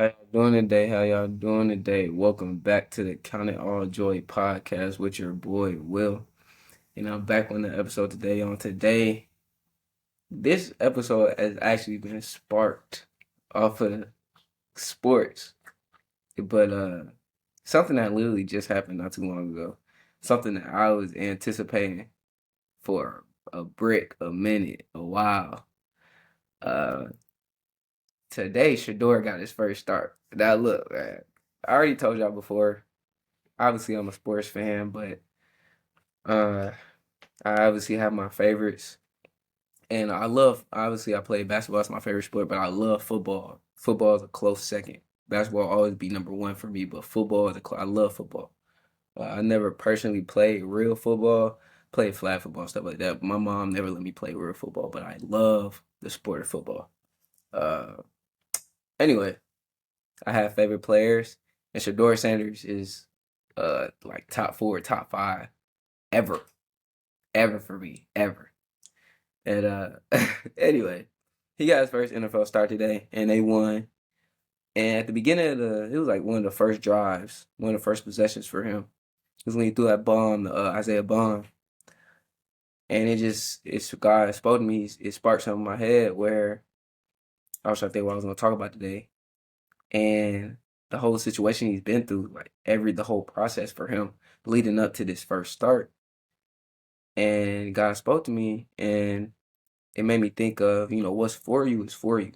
How y'all doing today? How y'all doing today? Welcome back to the Count It All Joy podcast with your boy Will. And I'm back on the episode today. This episode has actually been sparked off of sports, but something that literally just happened not too long ago. Something that I was anticipating for a minute, a while. Uh, Today Shador got his first start. Now look, man, I already told y'all before. Obviously, I'm a sports fan, but uh, I obviously have my favorites, and I love. Obviously, I play basketball. It's my favorite sport, but I love football. Football is a close second. Basketball will always be number one for me, but football is I love football. I never personally played real football, played flag football stuff like that. My mom never let me play real football, but I love the sport of football. Uh, anyway, I have favorite players, and Shador Sanders is like top four, top five ever, ever for me, ever. And anyway, he got his first NFL start today, and they won. And at the beginning of it was like one of the first drives, one of the first possessions for him. It was when he threw that bomb to Isaiah Bond, and it's God spoke to me. It sparked something in my head where I was trying to think what I was gonna talk about today, and the whole situation he's been through, like the whole process for him leading up to this first start. And God spoke to me, and it made me think of, what's for you is for you,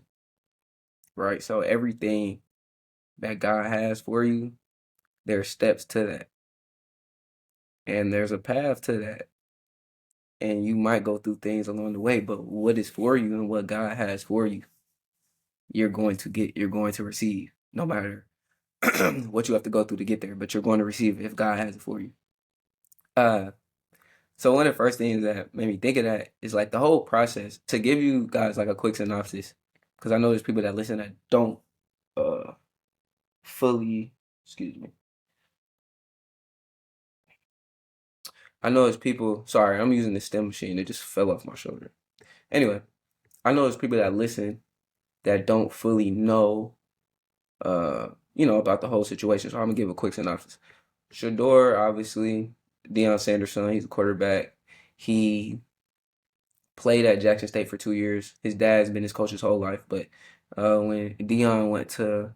right? So everything that God has for you, there's steps to that, and there's a path to that. And you might go through things along the way, but what is for you and what God has for you, you're going to receive, no matter what you have to go through to get there, but you're going to receive it if God has it for you. Uh, so one of the first things that made me think of that is like the whole process. To give you guys like a quick synopsis, because I know there's people that listen that don't uh fully, excuse me. I know there's people, sorry, I'm using the stem machine. It just fell off my shoulder. Anyway, I know there's people that listen that don't fully know, about the whole situation. So I'm gonna give a quick synopsis. Shador, obviously, Deion Sanders' son, he's a quarterback. He played at Jackson State for 2 years. His dad's been his coach his whole life, but when Deion went to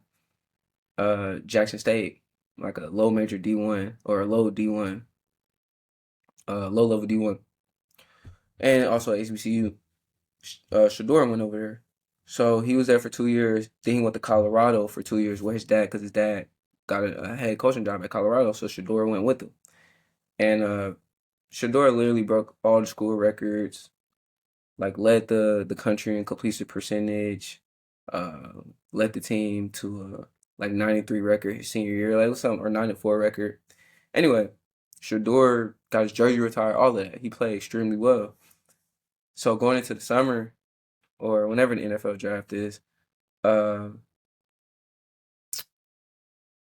Jackson State, like a low major D1 or a low D1, low level D1, and also HBCU. Shador went over there, so he was there for 2 years. Then he went to Colorado for 2 years with his dad because his dad got a head coaching job at Colorado. So Shador went with him, and Shador literally broke all the school records, like led the country in completion percentage, uh, led the team to like 93 record his senior year, like something or 94 record. Anyway, Shador got his jersey retired, all of that. He played extremely well. So going into the summer or whenever the NFL draft is, uh,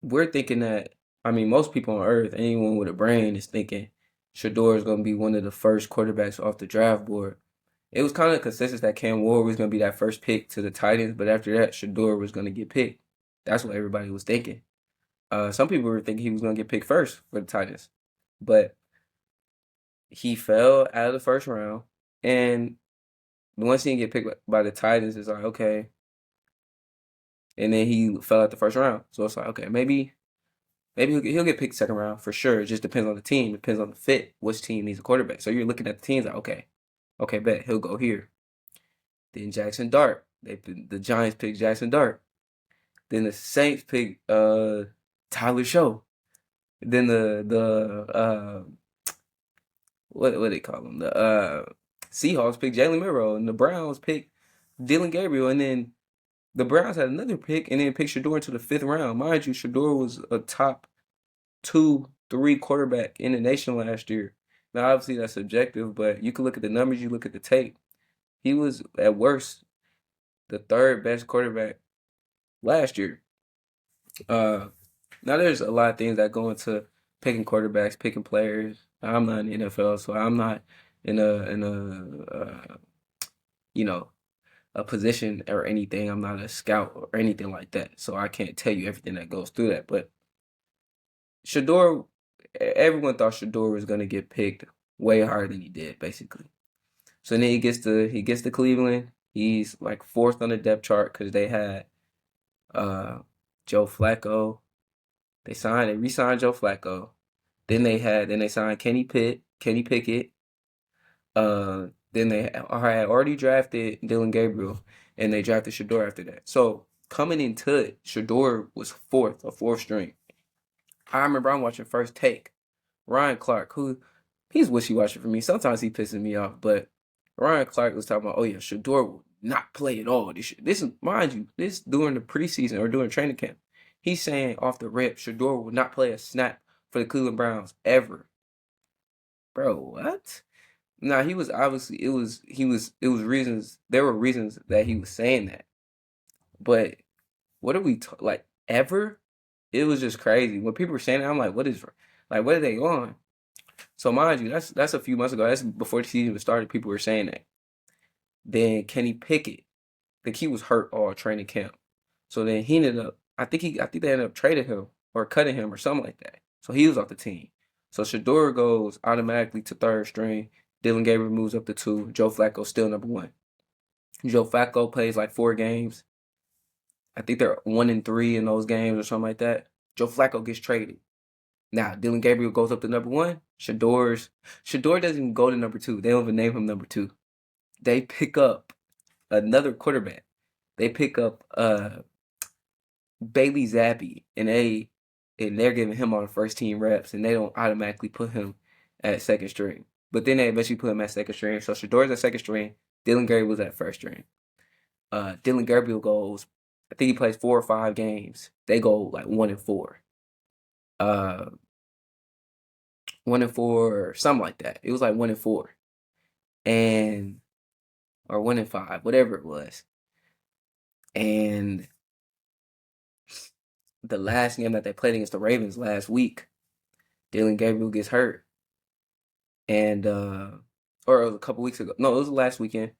we're thinking that, I mean, most people on earth, anyone with a brain is thinking Shador is going to be one of the first quarterbacks off the draft board. It was kind of consensus that Cam Ward was going to be that first pick to the Titans, but after that, Shador was going to get picked. That's what everybody was thinking. Some people were thinking he was going to get picked first for the Titans, but he fell out of the first round. And once he didn't get picked by the Titans, it's like, okay. And then he fell out the first round. So it's like, okay, maybe he'll get picked second round for sure. It just depends on the team, depends on the fit, which team needs a quarterback. So you're looking at the teams like, okay, bet he'll go here. Then Jackson Dart. The Giants pick Jackson Dart. Then the Saints pick Tyler Show. Then the what do they call him? The Seahawks pick Jalen Milroe, and the Browns pick Dylan Gabriel, and then the Browns had another pick and then picked Shador into the fifth round. Mind you, Shador was a top two, three quarterback in the nation last year. Now obviously that's subjective, but you can look at the numbers, you look at the tape. He was at worst the third best quarterback last year. Uh, Now there's a lot of things that go into picking quarterbacks, picking players. I'm not in the NFL, so I'm not in a you know a position or anything. I'm not a scout or anything like that, so I can't tell you everything that goes through that. But Shador, everyone thought Shador was gonna get picked way higher than he did, basically. So then he gets to Cleveland. He's like fourth on the depth chart because they had uh Joe Flacco. They re-signed Joe Flacco. Then they signed Kenny Pickett. Then they had already drafted Dylan Gabriel, and they drafted Shador after that. So coming into it, Shador was a fourth string. I remember I'm watching First Take. Ryan Clark, who he's wishy-washy for me. Sometimes he pisses me off, but Ryan Clark was talking about, oh yeah, Shador will not play at all this year. This is, mind you, this during the preseason or during training camp. He's saying off the rip, Shador will not play a snap for the Cleveland Browns ever. Bro, what? Nah, he was obviously it was reasons there were reasons that he was saying that. But what are we like ever? It was just crazy. When people were saying that, I'm like, what are they on? So mind you, that's a few months ago. That's before the season even started. People were saying that. Then Kenny Pickett, like he was hurt all training camp. So then he ended up. I think they ended up trading him or cutting him or something like that. So he was off the team. So Shador goes automatically to third string. Dylan Gabriel moves up to two. Joe Flacco still number one. Joe Flacco plays like 4 games. I think they're 1-3 in those games or something like that. Joe Flacco gets traded. Now Dylan Gabriel goes up to number one. Shador doesn't even go to number two. They don't even name him number two. They pick up another quarterback. They pick up Bailey Zappi, and they're giving him all the first team reps, and they don't automatically put him at second string. But then they eventually put him at second string. So Shador's at second string. Dylan Gabriel's at first string. Dylan Gabriel goes, I think he plays 4 or 5 games. They go like 1-4. 1-4 or something like that. It was like 1-4. And or 1-5, whatever it was. And the last game that they played against the Ravens last week, Dylan Gabriel gets hurt. And or it was a couple weeks ago. No, it was last weekend.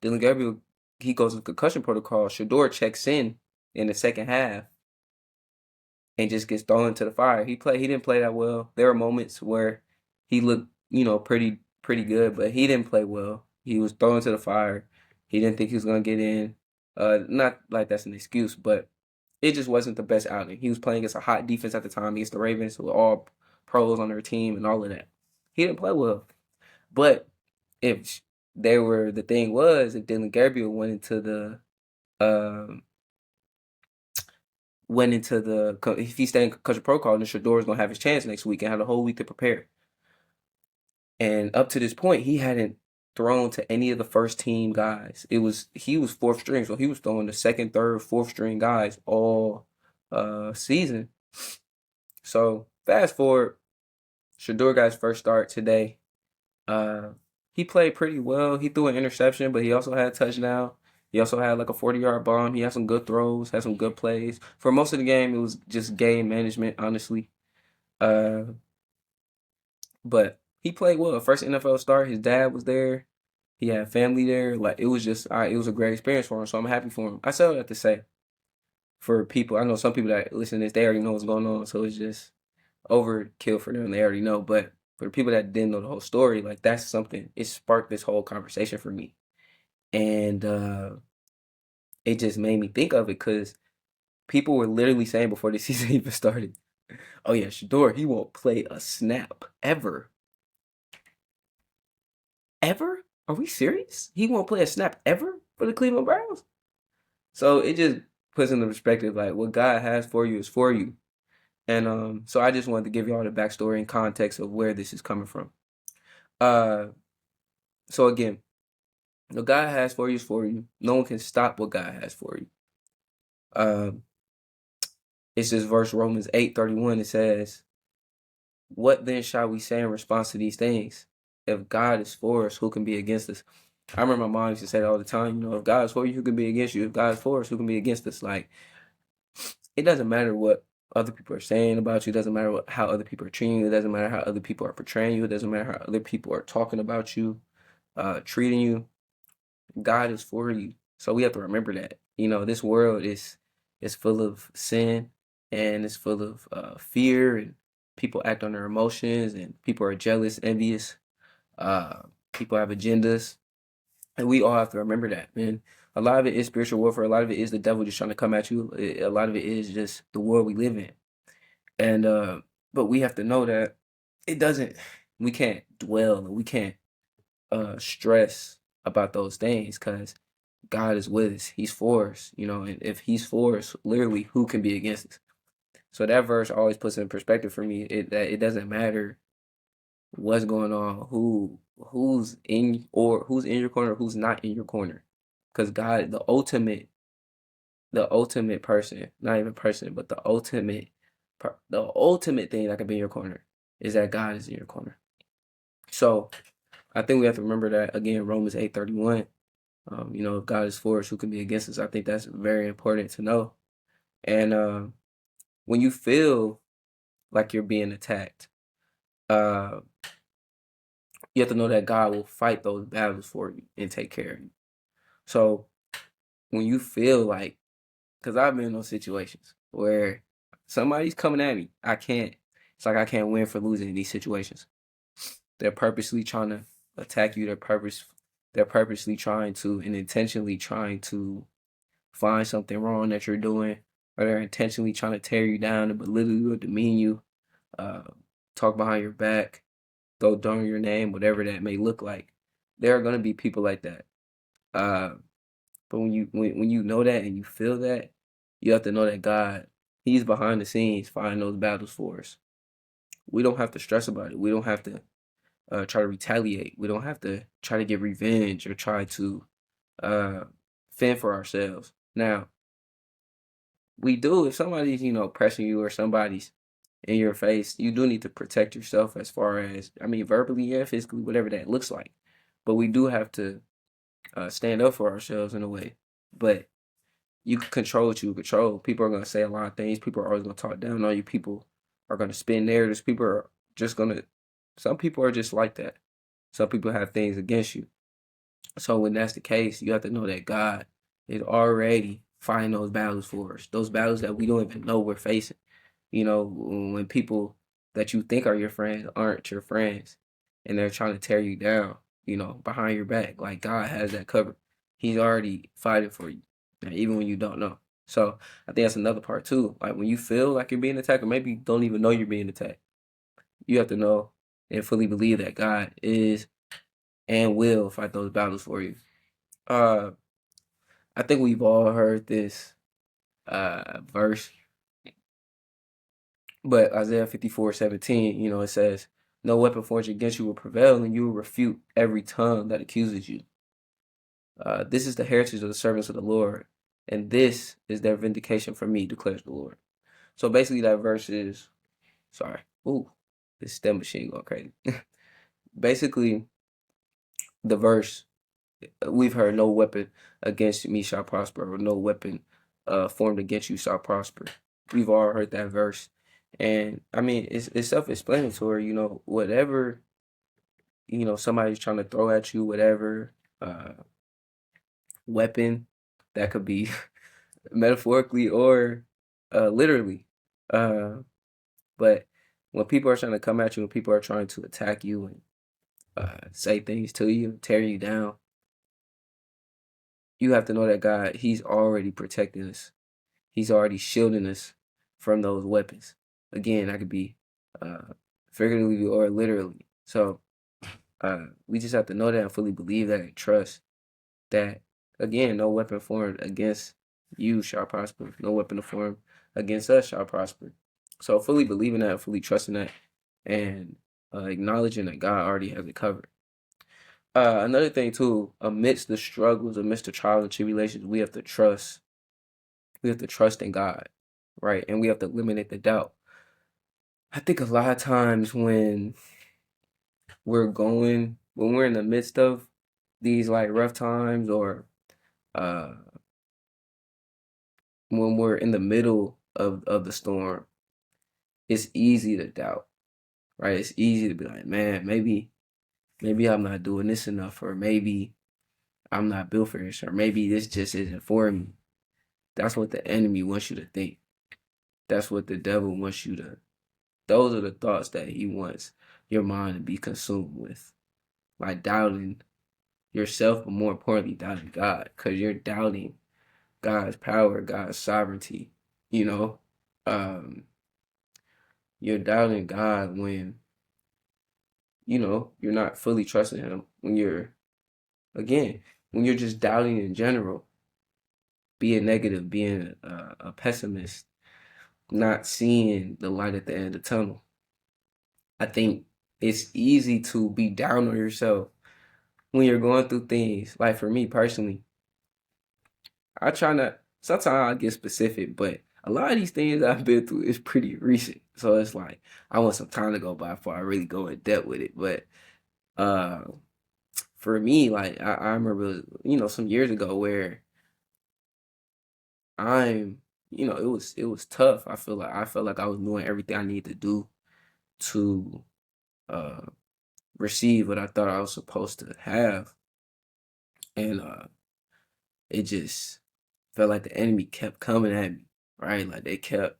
Dylan Gabriel, he goes to concussion protocol. Shador checks in the second half and just gets thrown into the fire. He didn't play that well. There were moments where he looked, pretty good, but he didn't play well. He was thrown into the fire. He didn't think he was gonna get in. Not like that's an excuse, but it just wasn't the best outing. He was playing against a hot defense at the time against the Ravens, who were all pros on their team and all of that. He didn't play well. But if the thing was, if Dylan Gabriel um if he stayed in concussion protocol, then Shador's gonna have his chance next week and have a whole week to prepare. And up to this point, he hadn't thrown to any of the first team guys. He was fourth string, so he was throwing the second, third, fourth string guys all season. So fast forward, Shador got his first start today. He played pretty well. He threw an interception, but he also had a touchdown. He also had like a 40-yard bomb. He had some good throws, had some good plays. For most of the game, it was just game management, honestly. Uh, but he played well. First NFL start, his dad was there. He had family there. Like it was a great experience for him. So I'm happy for him. I still have to say for people. I know some people that listen to this, they already know what's going on. So it's just overkill for them. They already know. But for the people that didn't know the whole story, like that's something. It sparked this whole conversation for me, and it just made me think of it because people were literally saying before the season even started, "Oh yeah, Shador, he won't play a snap ever, ever. Are we serious? He won't play a snap ever for the Cleveland Browns?" So it just puts into perspective like what God has for you is for you. And so I just wanted to give y'all the backstory and context of where this is coming from. Uh, so again, what God has for you is for you. No one can stop what God has for you. Um, it's this verse Romans 8:31. It says, "What then shall we say in response to these things? If God is for us, who can be against us?" I remember my mom used to say that all the time. If God is for you, who can be against you? If God is for us, who can be against us? Like it doesn't matter what other people are saying about you. It doesn't matter how other people are treating you. It doesn't matter how other people are portraying you. It doesn't matter how other people are talking about you, treating you. God is for you. So we have to remember that. This world is full of sin, and it's full of fear, and people act on their emotions, and people are jealous, envious. Uh, People have agendas, and we all have to remember that, man. A lot of it is spiritual warfare. A lot of it is the devil just trying to come at you. A lot of it is just the world we live in. And but we have to know that it doesn't we can't dwell, and we can't stress about those things, because God is with us. He's for us, and if he's for us, literally, who can be against us? So that verse always puts in perspective for me, that it doesn't matter what's going on, who's in your corner, who's not in your corner. Because God, the ultimate person, not even person, but the ultimate thing that can be in your corner is that God is in your corner. So I think we have to remember that, again, Romans 8:31. If God is for us, who can be against us? I think that's very important to know. And when you feel like you're being attacked, uh, you have to know that God will fight those battles for you and take care of you. So when you feel like, because I've been in those situations where somebody's coming at me, it's like I can't win for losing in these situations. They're purposely trying to attack you. They're purposely trying to, and intentionally trying to find something wrong that you're doing, or they're intentionally trying to tear you down and belittle you or demean you, uh, talk behind your back, throw down your name, whatever that may look like. There are gonna be people like that. Uh, but when you know that and you feel that, you have to know that God, He's behind the scenes fighting those battles for us. We don't have to stress about it. We don't have to try to retaliate. We don't have to try to get revenge or try to uh, fend for ourselves. Now, we do, if somebody's, pressing you, or somebody's in your face, you do need to protect yourself, as far as, I mean, verbally and physically, whatever that looks like. But we do have to stand up for ourselves in a way. But you can control what you control. People are going to say a lot of things. People are always going to talk down on you. People are going to spin narratives. People are just going to, some people are just like that. Some people have things against you. So when that's the case, you have to know that God is already fighting those battles for us. Those battles that we don't even know we're facing. When people that you think are your friends aren't your friends, and they're trying to tear you down, behind your back. Like, God has that covered. He's already fighting for you, even when you don't know. So I think that's another part too. Like, when you feel like you're being attacked, or maybe you don't even know you're being attacked, you have to know and fully believe that God is and will fight those battles for you. Uh, I think we've all heard this verse, but Isaiah 54:17, it says, "No weapon forged against you will prevail, and you will refute every tongue that accuses you. This is the heritage of the servants of the Lord, and this is their vindication from me, declares the Lord." So basically, that verse is, sorry, ooh, this STEM machine going crazy. Basically, the verse, we've heard, "No weapon against me shall prosper," or "No weapon formed against you shall prosper." We've all heard that verse. And I mean, it's self-explanatory, whatever, somebody's trying to throw at you, whatever uh weapon that could be metaphorically or literally. Uh but when people are trying to come at you, when people are trying to attack you and say things to you, tear you down, you have to know that God, He's already protecting us. He's already shielding us from those weapons. Again, that could be figuratively or literally. So we just have to know that and fully believe that and trust that, again, no weapon formed against you shall prosper. No weapon formed against us shall prosper. So fully believing that, fully trusting that, and acknowledging that God already has it covered. Another thing too, amidst the struggles, amidst the trials and tribulations, we have to trust. We have to trust in God, right? And we have to eliminate the doubt. I think a lot of times when we're in the midst of these like rough times, or uh when we're in the middle of the storm, it's easy to doubt, right? It's easy to be like, man, maybe I'm not doing this enough, or maybe I'm not built for this, or maybe this just isn't for me. That's what the enemy wants you to think. That's what the devil wants you to. Those are the thoughts that he wants your mind to be consumed with, like doubting yourself, but more importantly, doubting God, because you're doubting God's power, God's sovereignty. You know, um, you're doubting God when you're not fully trusting Him. When you're again, when you're just doubting in general, being negative, being a pessimist, not seeing the light at the end of the tunnel. I think it's easy to be down on yourself when you're going through things. Like for me personally, I try not. Sometimes I get specific, but a lot of these things I've been through is pretty recent. So it's like I want some time to go by before I really go in depth with it. But uh, for me, like I remember, some years ago where I'm, it was tough. I felt like I was doing everything I needed to do to uh receive what I thought I was supposed to have, and it just felt like the enemy kept coming at me, right? Like they kept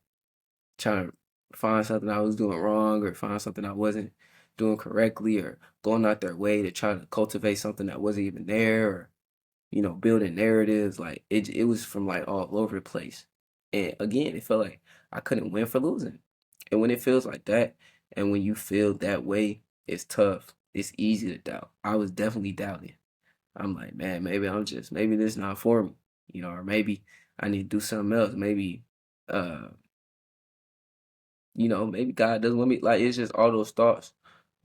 trying to find something I was doing wrong or find something I wasn't doing correctly or going out their way to try to cultivate something that wasn't even there or building narratives. Like it was from like all over the place. And again, it felt like I couldn't win for losing. And when it feels like that, and when you feel that way, it's tough. It's easy to doubt. I was definitely doubting. I'm like, man, maybe this not for me, or maybe I need to do something else. Maybe, uh, maybe God doesn't want me. Like it's just all those thoughts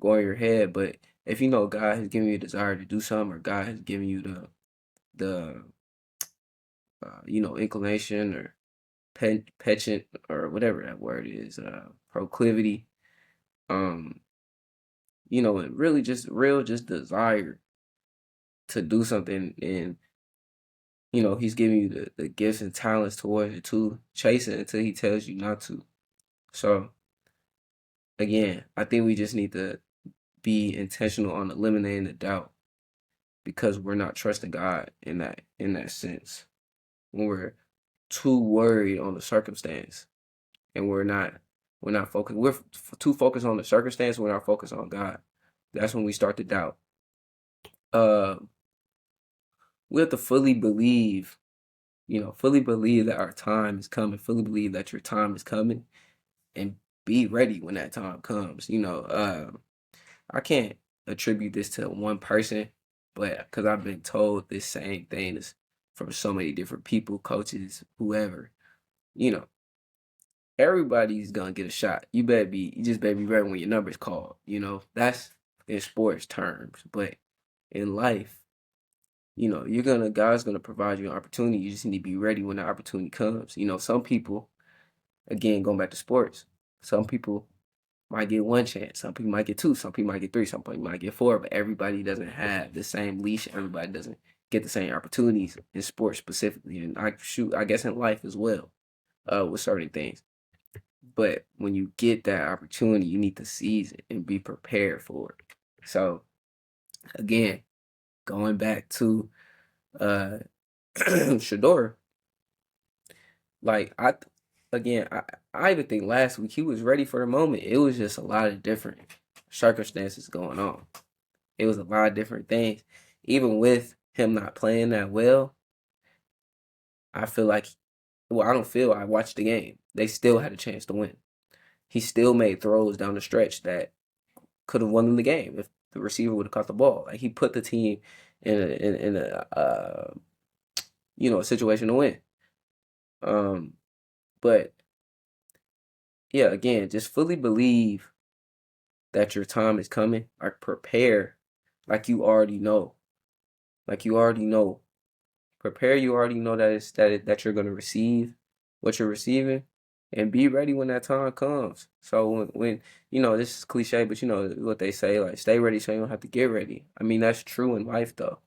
go in your head. But if God has given you a desire to do something, or God has given you the inclination or penchant or whatever that word is, proclivity, um, and really just real just desire to do something, and he's giving you the gifts and talents towards it to chase it until he tells you not to. So again, I think we just need to be intentional on eliminating the doubt because we're not trusting God in that sense. When we're too worried on the circumstance and we're not focused. Too focused on the circumstance. We're not focused on God. That's when we start to doubt. Uh, we have to fully believe that our time is coming. Fully believe that your time is coming, and be ready when that time comes. I can't attribute this to one person, but because I've been told this same thing is from so many different people, coaches, whoever. You know, everybody's gonna get a shot. You just better be ready when your number's called. That's in sports terms, but in life, God's gonna provide you an opportunity. You just need to be ready when the opportunity comes. Some people, again, going back to sports, some people might get one chance, some people might get two, some people might get three, some people might get four, but everybody doesn't have the same leash. Everybody doesn't get the same opportunities in sports specifically, and I guess in life as well, with certain things. But when you get that opportunity, you need to seize it and be prepared for it. So again, going back to uh Shador, like I even think last week he was ready for the moment. It was just a lot of different circumstances going on. It was a lot of different things. Even with him not playing that well, I feel like I don't feel I watched the game. They still had a chance to win. He still made throws down the stretch that could have won them the game if the receiver would have caught the ball. Like he put the team in a situation to win. But yeah, again, just fully believe that your time is coming. Like prepare, like you already know, like you already know. Prepare. You already know that you're gonna receive what you're receiving, and be ready when that time comes. So when this is cliche, but you know what they say, like stay ready so you don't have to get ready. I mean that's true in life though.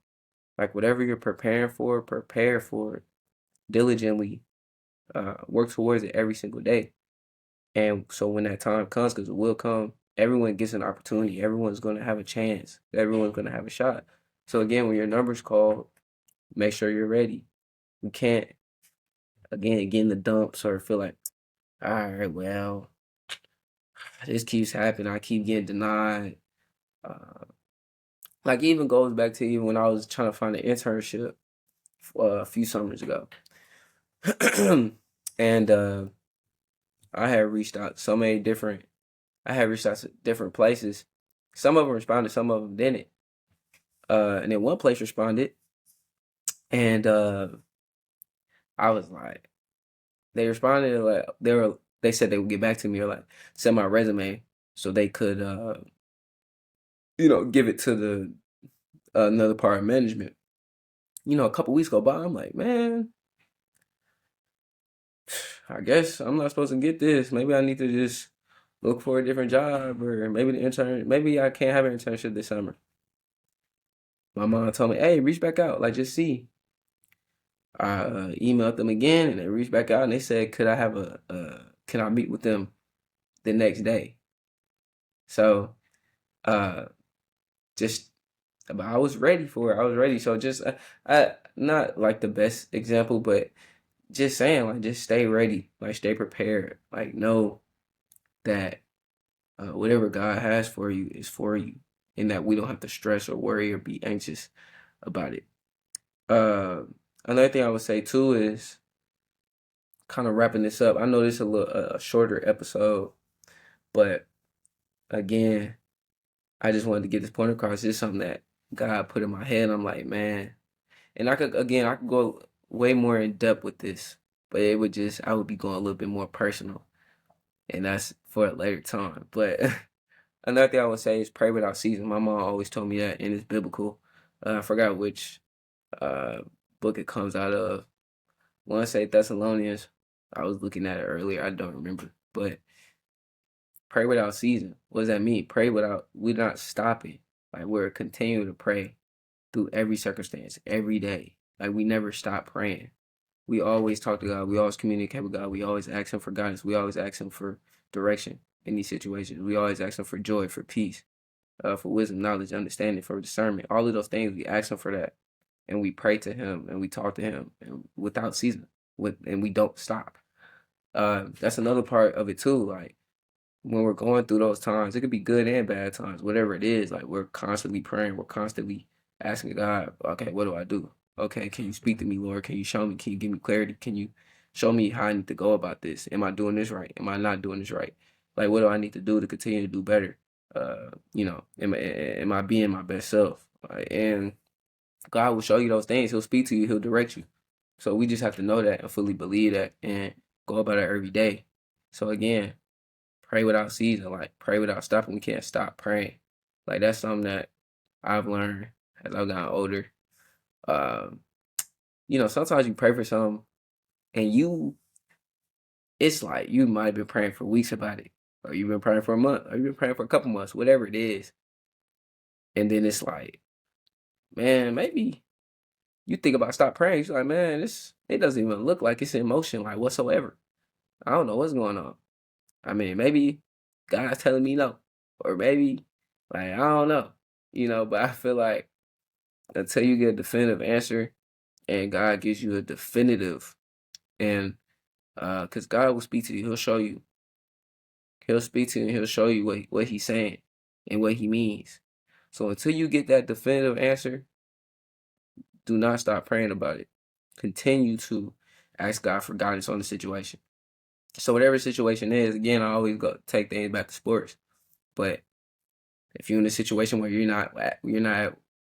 Like whatever you're preparing for, prepare for it diligently. Work towards it every single day. And so when that time comes, because it will come, everyone gets an opportunity. Everyone's going to have a chance. Everyone's going to have a shot. So again, when your number's called, Make sure you're ready. You can't again get in the dumps or feel like, all right, well, this keeps happening. I keep getting denied. Uh, like it even goes back to even when I was trying to find an internship a few summers ago, and I had reached out so many different. I had reached out to different places. Some of them responded, some of them didn't. And then one place responded, and I was like, they responded like they said they would get back to me or like send my resume so they could give it to the another part of management. A couple weeks go by, I'm like, man, I guess I'm not supposed to get this. Maybe I need to just look for a different job, or maybe I can't have an internship this summer. My mom told me, hey, reach back out, like just see. I emailed them again, and they reached back out, and they said, can I meet with them the next day? So, uh, just, but I was ready for it. I was ready. So just, I not like the best example, but just saying, like, just stay ready, like, stay prepared, like, know that whatever God has for you is for you, and that we don't have to stress or worry or be anxious about it. Uh, Another thing I would say too is kind of wrapping this up. I know this is a shorter episode, but again, I just wanted to get this point across. It's something that God put in my head. I'm like, man, and I could go way more in depth with this, but I would be going a little bit more personal, and that's for a later time. But another thing I would say is pray without ceasing. My mom always told me that, and it's biblical. I forgot which uh, book it comes out of. I want to say Thessalonians. I was looking at it earlier. I don't remember, but pray without ceasing. What does that mean? We're not stopping. Like we're continuing to pray through every circumstance, every day. Like we never stop praying. We always talk to God. We always communicate with God. We always ask Him for guidance. We always ask Him for direction in these situations. We always ask Him for joy, for peace, for wisdom, knowledge, understanding, for discernment. All of those things, we ask Him for that. And we pray to Him and we talk to Him and without ceasing. And we don't stop. That's another part of it too. Like when we're going through those times, it could be good and bad times, whatever it is. Like we're constantly praying, we're constantly asking God, okay, what do I do? Okay, can you speak to me, Lord? Can you show me? Can you give me clarity? Can you show me how I need to go about this? Am I doing this right? Am I not doing this right? Like, what do I need to do to continue to do better? Am I being my best self? And God will show you those things. He'll speak to you. He'll direct you. So we just have to know that and fully believe that and go about it every day. So again, pray without ceasing, like pray without stopping. We can't stop praying. Like that's something that I've learned as I've gotten older. Um, Sometimes you pray for something and it's like you might have been praying for weeks about it, or you've been praying for a month, or you've been praying for a couple months, whatever it is. And then it's like, man, maybe you think about stop praying. You're like, man, it doesn't even look like it's in motion, like whatsoever. I don't know what's going on. I mean, maybe God's telling me no, or maybe like I don't know, But I feel like until you get a definitive answer, and God gives you a definitive, and because God will speak to you, He'll speak to you, and He'll show you what He's saying and what He means. So until you get that definitive answer, do not stop praying about it. Continue to ask God for guidance on the situation. So whatever the situation is, again, I always go take things back to sports. But if you're in a situation where you're not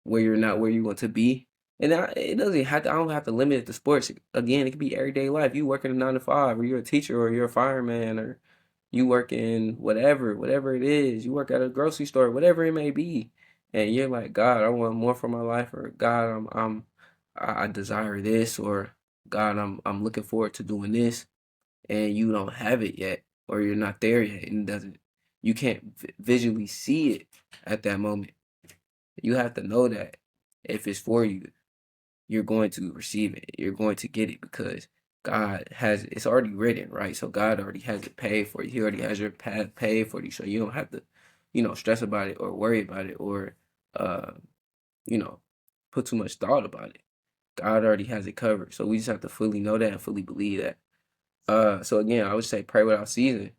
where you want to be, and it doesn't have to. I don't have to limit it to sports. Again, it could be everyday life. You work in a 9 to 5, or you're a teacher, or you're a fireman, or you work in whatever it is. You work at a grocery store, whatever it may be, and you're like, God, I want more for my life, or God, I desire this, or God, I'm looking forward to doing this, and you don't have it yet, or you're not there yet, and you can't visually see it at that moment. You have to know that if it's for you, you're going to receive it. You're going to get it because God has it's already written, right? So God already has it paid for you. He already has your path paid for you. So you don't have to, stress about it or worry about it or uh, you know, put too much thought about it. God already has it covered. So we just have to fully know that and fully believe that. So again, I would say pray without ceasing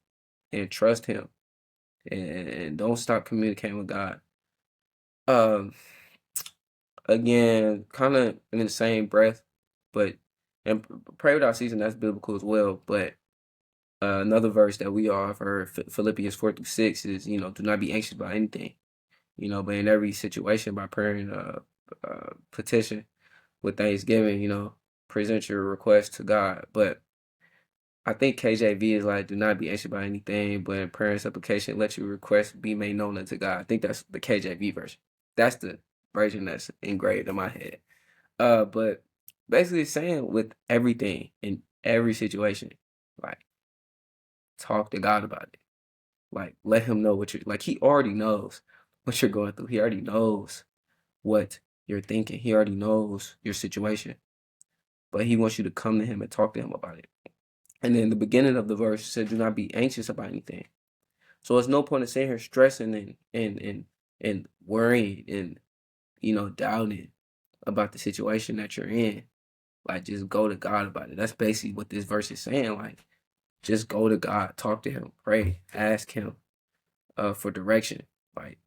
and trust Him, and don't stop communicating with God. Um, Again, kind of in the same breath, but and pray without ceasing, that's biblical as well. But another verse that we all have heard, Philippians 4 through 6, is, do not be anxious about anything, but in every situation by prayer and petition with thanksgiving, present your request to God. But I think KJV is like, do not be anxious about anything, but in prayer and supplication, let your request be made known unto God. I think that's the KJV version. That's the version that's engraved in my head. But basically saying with everything in every situation, like talk to God about it. Like let Him know what you're like. He already knows what you're going through. He already knows what you're thinking. He already knows your situation. But He wants you to come to Him and talk to Him about it. And then the beginning of the verse said, "Do not be anxious about anything." So there's no point in sitting here stressing and worrying and doubting about the situation that you're in. Like just go to God about it. That's basically what this verse is saying. Like just go to God, talk to Him, pray, ask Him for direction. Like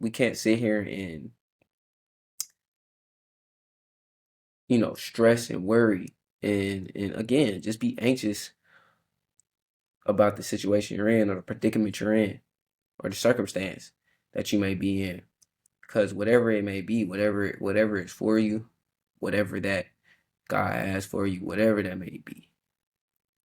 we can't sit here and stress and worry and again just be anxious about the situation you're in or the predicament you're in or the circumstance that you may be in. Because whatever it may be, whatever is for you, whatever that God has for you, whatever that may be,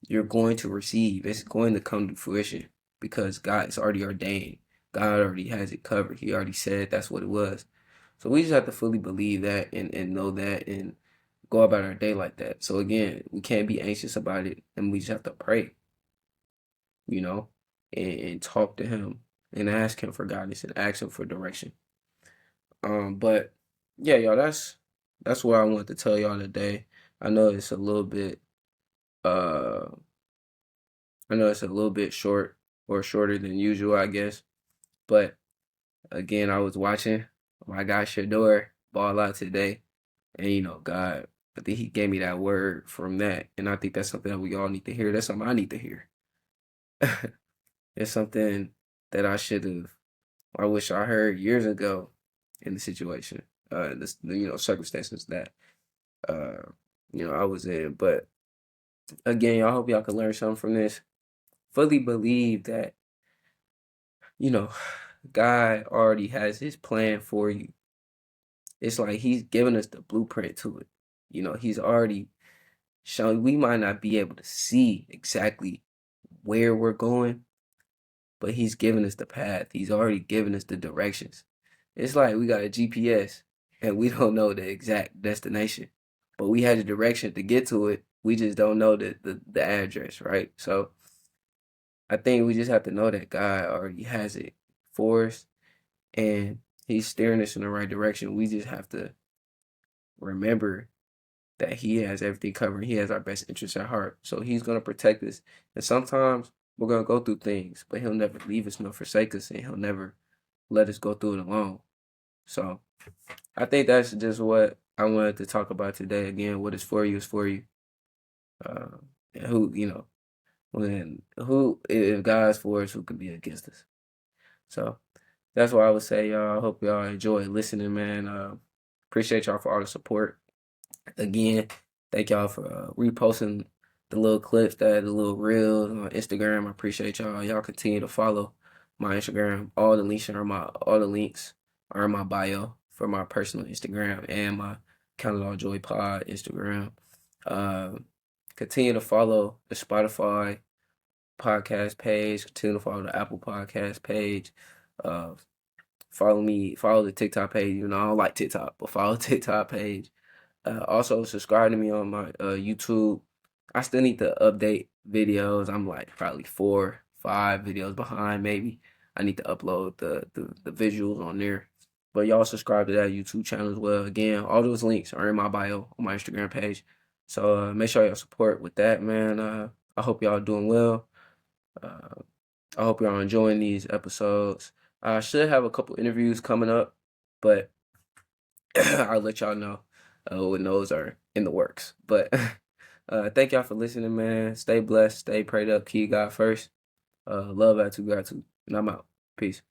you're going to receive. It's going to come to fruition because God is already ordained. God already has it covered. He already said that's what it was. So we just have to fully believe that and know that and go about our day like that. So again, we can't be anxious about it, and we just have to pray, you know, and talk to Him and ask Him for guidance and ask Him for direction. But yeah, y'all, that's what I wanted to tell y'all today. I know it's a little bit uh I know it's a little bit short or shorter than usual, I guess. But again, I was watching my guy Shador ball out today, and God, I think he gave me that word from that, and I think that's something that we all need to hear. That's something I need to hear. It's something that I wish I heard years ago in the situation, this, circumstances that uh, I was in. But again, y'all, hope y'all can learn something from this. Fully believe that, you know, God already has His plan for you. It's like He's given us the blueprint to it. He's already shown. We might not be able to see exactly where we're going, but He's given us the path. He's already given us the directions. It's like we got a GPS and we don't know the exact destination, but we had the direction to get to it. We just don't know the address, right? So I think we just have to know that God already has it for us and He's steering us in the right direction. We just have to remember that He has everything covered. He has our best interests at heart. So He's going to protect us. And sometimes we're going to go through things, but He'll never leave us nor forsake us, and He'll never let us go through it alone. So I think that's just what I wanted to talk about today. Again, what is for you is for you. And who, if God's for us, who could be against us? So that's what I would say, y'all. I hope y'all enjoy listening, man. Appreciate y'all for all the support. Again, thank y'all for reposting the little clips, the little reels on Instagram. I appreciate y'all. Y'all continue to follow my Instagram. All the links are in my bio for my personal Instagram and my Count It All Joy Pod Instagram. Continue to follow the Spotify podcast page. Continue to follow the Apple podcast page. Uh, follow the TikTok page. I don't like TikTok, but follow the TikTok page. Also subscribe to me on my YouTube. I still need to update videos. I'm like probably 4, 5 videos behind maybe. I need to upload the visuals on there. But y'all subscribe to that YouTube channel as well. Again, all those links are in my bio on my Instagram page. So make sure y'all support with that, man. I hope y'all doing well. Uh, I hope y'all enjoying these episodes. I should have a couple interviews coming up, but I'll let y'all know. when those are in the works. But thank y'all for listening, man. Stay blessed, stay prayed up, keep God first. Love attitude, gratitude, and I'm out. Peace.